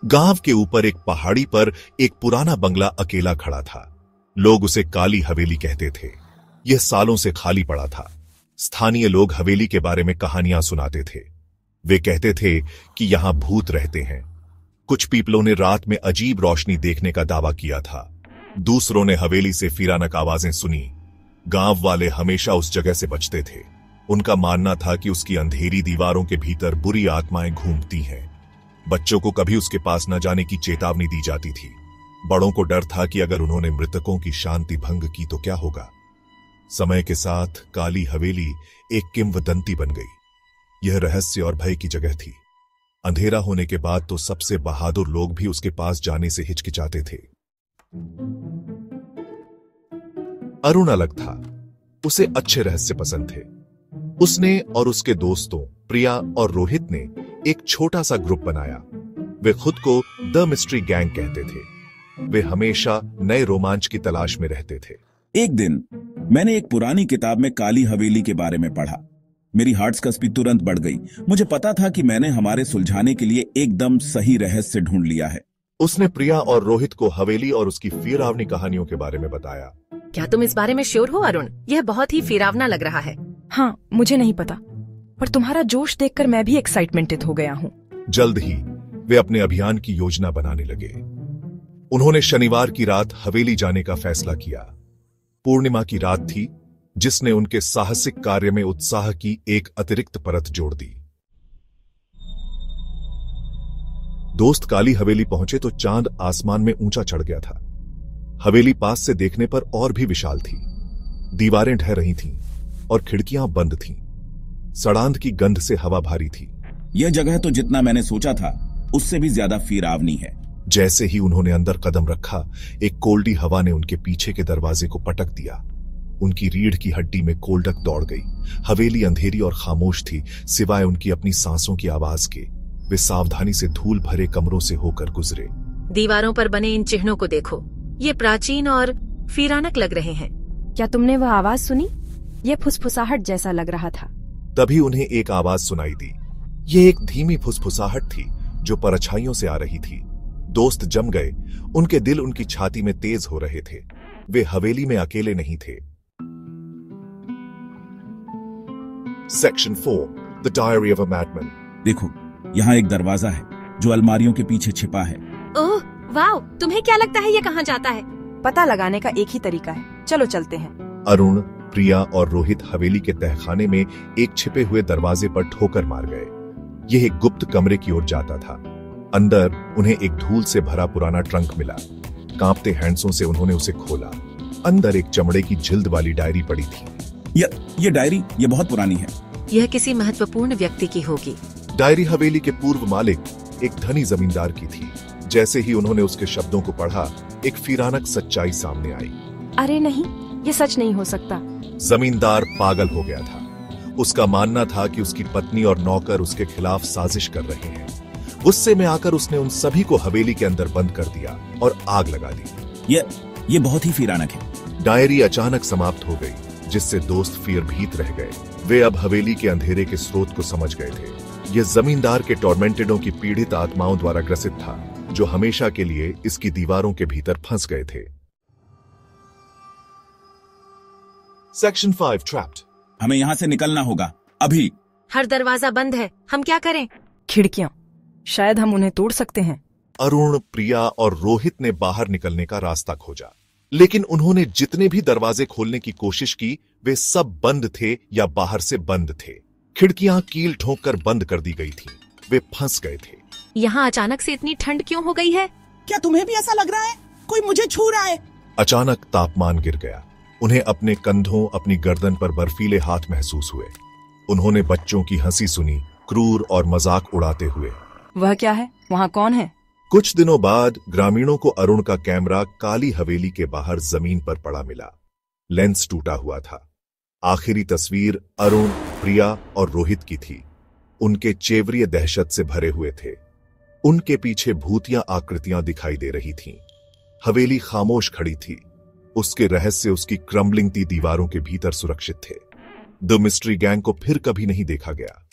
गांव के ऊपर एक पहाड़ी पर एक पुराना बंगला अकेला खड़ा था। लोग उसे काली हवेली कहते थे। यह सालों से खाली पड़ा था। स्थानीय लोग हवेली के बारे में कहानियां सुनाते थे। वे कहते थे कि यहां भूत रहते हैं। कुछ पीपलों ने रात में अजीब रोशनी देखने का दावा किया था। दूसरों ने हवेली से फिरानक आवाजें सुनी। गांव वाले हमेशा उस जगह से बचते थे। उनका मानना था कि उसकी अंधेरी दीवारों के भीतर बुरी आत्माएं घूमती हैं। बच्चों को कभी उसके पास न जाने की चेतावनी दी जाती थी। बड़ों को डर था कि अगर उन्होंने मृतकों की शांति भंग की तो क्या होगा। समय के साथ काली हवेली एक किंवदंती बन गई। यह रहस्य और भय की जगह थी। अंधेरा होने के बाद तो सबसे बहादुर लोग भी उसके पास जाने से हिचकिचाते थे। अरुण अलग था। उसे अच्छे रहस्य पसंद थे। उसने और उसके दोस्तों प्रिया और रोहित ने एक छोटा सा ग्रुप बनाया। वे खुद को द मिस्ट्री गैंग कहते थे। वे हमेशा नए रोमांच की तलाश में रहते थे। एक दिन मैंने एक पुरानी किताब में काली हवेली के बारे में पढ़ा। मेरी हार्ट्स तुरंत बढ़ गई। मुझे पता था कि मैंने हमारे सुलझाने के लिए एकदम सही रहस्य ढूंढ लिया है। उसने प्रिया और रोहित को हवेली और उसकी फिरावनी कहानियों के बारे में बताया। क्या तुम इस बारे में श्योर हो अरुण? यह बहुत ही फिरावना लग रहा है। हाँ, मुझे नहीं पता, पर तुम्हारा जोश देखकर मैं भी एक्साइटमेंटेड हो गया हूँ। जल्द ही वे अपने अभियान की योजना बनाने लगे। उन्होंने शनिवार की रात हवेली जाने का फैसला किया। पूर्णिमा की रात थी, जिसने उनके साहसिक कार्य में उत्साह की एक अतिरिक्त परत जोड़ दी। दोस्त काली हवेली पहुंचे तो चांद आसमान में ऊंचा चढ़ गया था। हवेली पास से देखने पर और भी विशाल थी। दीवारें ढह रही थीं और खिड़कियां बंद थीं। सड़ांध की गंध से हवा भारी थी। यह जगह तो जितना मैंने सोचा था उससे भी ज्यादा फिरावनी है। जैसे ही उन्होंने अंदर कदम रखा, एक कोल्डी हवा ने उनके पीछे के दरवाजे को पटक दिया। उनकी रीढ़ की हड्डी में कोल्डक दौड़ गई। हवेली अंधेरी और खामोश थी, सिवाय उनकी अपनी सांसों की आवाज के। वे सावधानी से धूल भरे कमरों से होकर गुजरे। दीवारों पर बने इन चिन्हों को देखो। ये प्राचीन और फिरानक लग रहे हैं। क्या तुमने वह आवाज सुनी? यह फुसफुसाहट जैसा लग रहा था। तभी उन्हें एक आवाज सुनाई दी। यह एक धीमी फुसफुसाहट थी जो परछाइयों से आ रही थी। दोस्त जम गए। उनके दिल उनकी छाती में तेज हो रहे थे। वे हवेली में अकेले नहीं थे। Section 4 the diary of a madman. देखो, यहाँ एक दरवाजा है जो अलमारियों के पीछे छिपा है। ओह वाह, तुम्हें क्या लगता है ये कहाँ जाता है? पता लगाने का एक ही तरीका है। चलो चलते हैं। अरुण, प्रिया और रोहित हवेली के तहखाने में एक छिपे हुए दरवाजे पर ठोकर मार गए। यह एक गुप्त कमरे की ओर जाता था। अंदर उन्हें एक धूल से भरा पुराना ट्रंक मिला। कांपते हैंड्सों से उन्होंने उसे खोला। अंदर एक चमड़े की जिल्द वाली डायरी पड़ी थी। ये डायरी ये बहुत पुरानी है। यह किसी महत्वपूर्ण व्यक्ति की होगी। डायरी हवेली के पूर्व मालिक, एक धनी जमींदार की थी। जैसे ही उन्होंने उसके शब्दों को पढ़ा, एक फिरानक सच्चाई सामने आई। अरे नहीं, ये सच नहीं हो सकता। जमींदार पागल हो गया था। उसका मानना था कि उसकी पत्नी और नौकर उसके खिलाफ साजिश कर रहे हैं। गुस्से में आकर उसने उन सभी को हवेली के अंदर बंद कर दिया और आग लगा दी। ये बहुत ही फिरानक है। डायरी अचानक समाप्त हो गई, जिससे दोस्त फिर भीत रह गए। वे अब हवेली के अंधेरे के स्रोत को समझ गए थे। यह जमींदार के टॉर्मेंटेडों की पीड़ित आत्माओं द्वारा ग्रसित था, जो हमेशा के लिए इसकी दीवारों के भीतर फंस गए थे। Section 5 trapped. हमें यहाँ से निकलना होगा अभी। हर दरवाजा बंद है, हम क्या करें? खिड़कियां, शायद हम उन्हें तोड़ सकते हैं। अरुण, प्रिया और रोहित ने बाहर निकलने का रास्ता खोजा, लेकिन उन्होंने जितने भी दरवाजे खोलने की कोशिश की, वे सब बंद थे या बाहर से बंद थे। खिड़कियां कील ठोंककर बंद कर दी गई थी। वे फंस गए थे। यहाँ अचानक से इतनी ठंड क्यों हो गई है? क्या तुम्हें भी ऐसा लग रहा है? कोई मुझे छू रहा है। अचानक तापमान गिर गया। उन्हें अपने कंधों, अपनी गर्दन पर बर्फीले हाथ महसूस हुए। उन्होंने बच्चों की हंसी सुनी, क्रूर और मजाक उड़ाते हुए। वह क्या है? वहाँ कौन है? कुछ दिनों बाद ग्रामीणों को अरुण का कैमरा काली हवेली के बाहर जमीन पर पड़ा मिला। लेंस टूटा हुआ था। आखिरी तस्वीर अरुण, प्रिया और रोहित की थी। उनके चेवरिये दहशत से भरे हुए थे। उनके पीछे भूतिया आकृतियां दिखाई दे रही थीं। हवेली खामोश खड़ी थी। उसके रहस्य उसकी क्रम्बलिंग ती दीवारों के भीतर सुरक्षित थे। द मिस्ट्री गैंग को फिर कभी नहीं देखा गया।